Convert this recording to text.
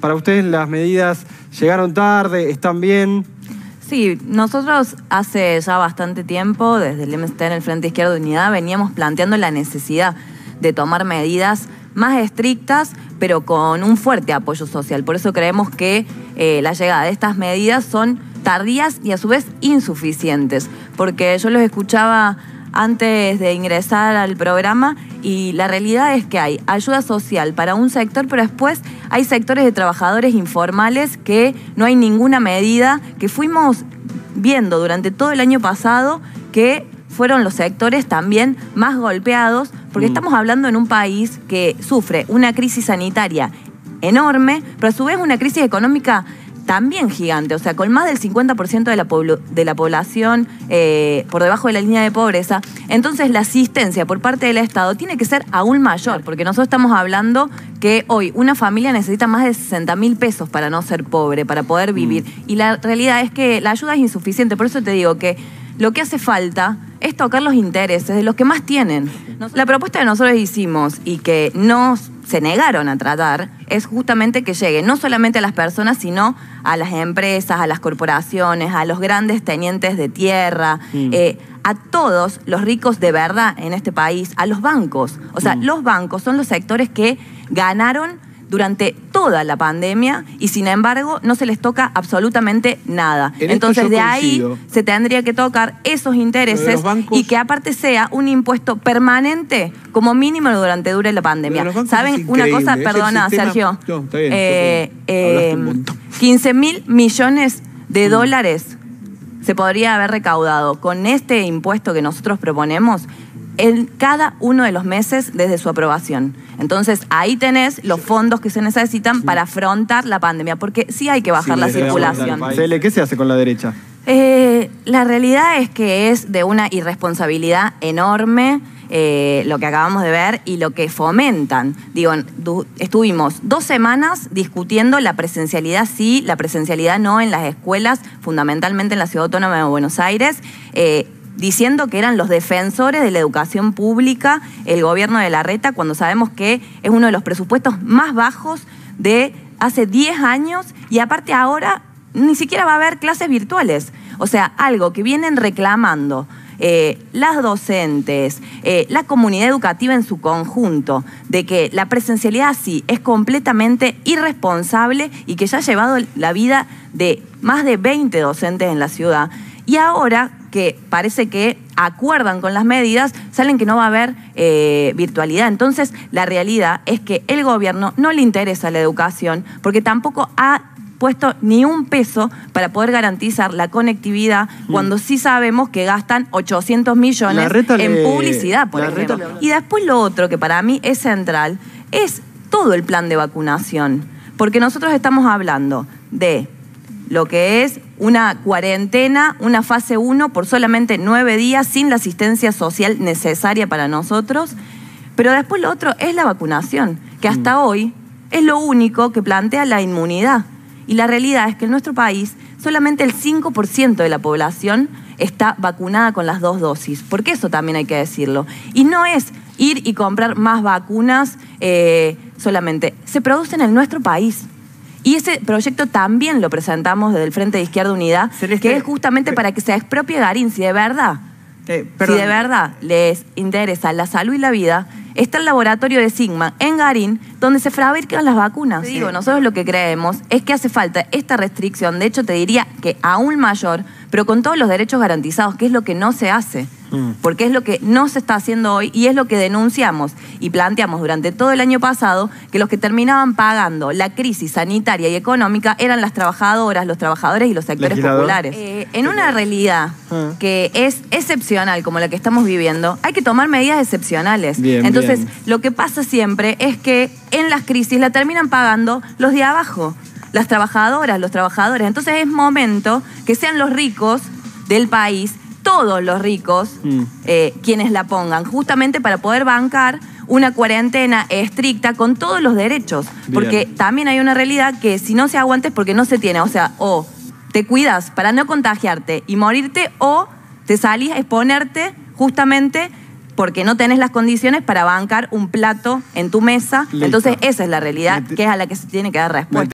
¿Para ustedes las medidas llegaron tarde, están bien? Sí, nosotros hace ya bastante tiempo, desde el MST en el Frente Izquierda de Unidad, veníamos planteando la necesidad de tomar medidas más estrictas, pero con un fuerte apoyo social. Por eso creemos que la llegada de estas medidas son tardías y a su vez insuficientes, porque yo los escuchaba antes de ingresar al programa y la realidad es que hay ayuda social para un sector, pero después hay sectores de trabajadores informales que no hay ninguna medida, que fuimos viendo durante todo el año pasado que fueron los sectores también más golpeados, porque estamos hablando en un país que sufre una crisis sanitaria enorme, pero a su vez una crisis económica también gigante, o sea, con más del 50% de la población por debajo de la línea de pobreza. Entonces la asistencia por parte del Estado tiene que ser aún mayor, porque nosotros estamos hablando que hoy una familia necesita más de 60.000 pesos para no ser pobre, para poder vivir. Y la realidad es que la ayuda es insuficiente, por eso te digo que lo que hace falta es tocar los intereses de los que más tienen. La propuesta que nosotros hicimos y que se negaron a tratar es justamente que llegue no solamente a las personas, sino a las empresas, a las corporaciones, a los grandes tenientes de tierra, a todos los ricos de verdad en este país, a los bancos. O sea, los bancos son los sectores que ganaron durante toda la pandemia y sin embargo no se les toca absolutamente nada. Entonces de ahí se tendría que tocar esos intereses y que aparte sea un impuesto permanente como mínimo durante dure la pandemia. ¿Saben una cosa? Perdona, Sergio. 15.000 millones de dólares se podría haber recaudado con este impuesto que nosotros proponemos en cada uno de los meses desde su aprobación. Entonces, ahí tenés los fondos que se necesitan para afrontar la pandemia, porque sí hay que bajar la circulación. ¿Qué se hace con la derecha? La realidad es que es de una irresponsabilidad enorme lo que acabamos de ver y lo que fomentan. Digo, estuvimos 2 semanas discutiendo la presencialidad sí, la presencialidad no en las escuelas, fundamentalmente en la Ciudad Autónoma de Buenos Aires, diciendo que eran los defensores de la educación pública, el gobierno de Larreta, cuando sabemos que es uno de los presupuestos más bajos de hace 10 años y aparte ahora ni siquiera va a haber clases virtuales. O sea, algo que vienen reclamando las docentes, la comunidad educativa en su conjunto, de que la presencialidad sí es completamente irresponsable y que ya ha llevado la vida de más de 20 docentes en la ciudad. Y ahora que parece que acuerdan con las medidas, salen que no va a haber virtualidad. Entonces, la realidad es que el gobierno no le interesa la educación porque tampoco ha puesto ni un peso para poder garantizar la conectividad cuando sí sabemos que gastan 800 millones en publicidad, por ejemplo. Y después lo otro que para mí es central es todo el plan de vacunación, porque nosotros estamos hablando de lo que es una cuarentena, una fase 1 por solamente 9 días sin la asistencia social necesaria para nosotros. Pero después lo otro es la vacunación, que hasta hoy es lo único que plantea la inmunidad. Y la realidad es que en nuestro país solamente el 5% de la población está vacunada con las 2 dosis, porque eso también hay que decirlo. Y no es ir y comprar más vacunas solamente, se producen en nuestro país. Y ese proyecto también lo presentamos desde el Frente de Izquierda Unidad, que es justamente para que se expropie Garín. Si de verdad les interesa la salud y la vida, está el laboratorio de Sigma en Garín, donde se fabrican las vacunas. Digo, nosotros lo que creemos es que hace falta esta restricción, de hecho te diría que aún mayor, pero con todos los derechos garantizados, que es lo que no se hace. Porque es lo que no se está haciendo hoy y es lo que denunciamos y planteamos durante todo el año pasado, que los que terminaban pagando la crisis sanitaria y económica eran las trabajadoras, los trabajadores y los sectores populares. En una realidad que es excepcional como la que estamos viviendo, hay que tomar medidas excepcionales. Entonces, lo que pasa siempre es que en las crisis la terminan pagando los de abajo, las trabajadoras, los trabajadores. Entonces es momento que sean los ricos del país, todos los ricos, quienes la pongan, justamente para poder bancar una cuarentena estricta con todos los derechos. Porque también hay una realidad que si no se aguanta es porque no se tiene. O sea, o te cuidas para no contagiarte y morirte, o te salís a exponerte justamente porque no tenés las condiciones para bancar un plato en tu mesa. Entonces esa es la realidad que es a la que se tiene que dar respuesta.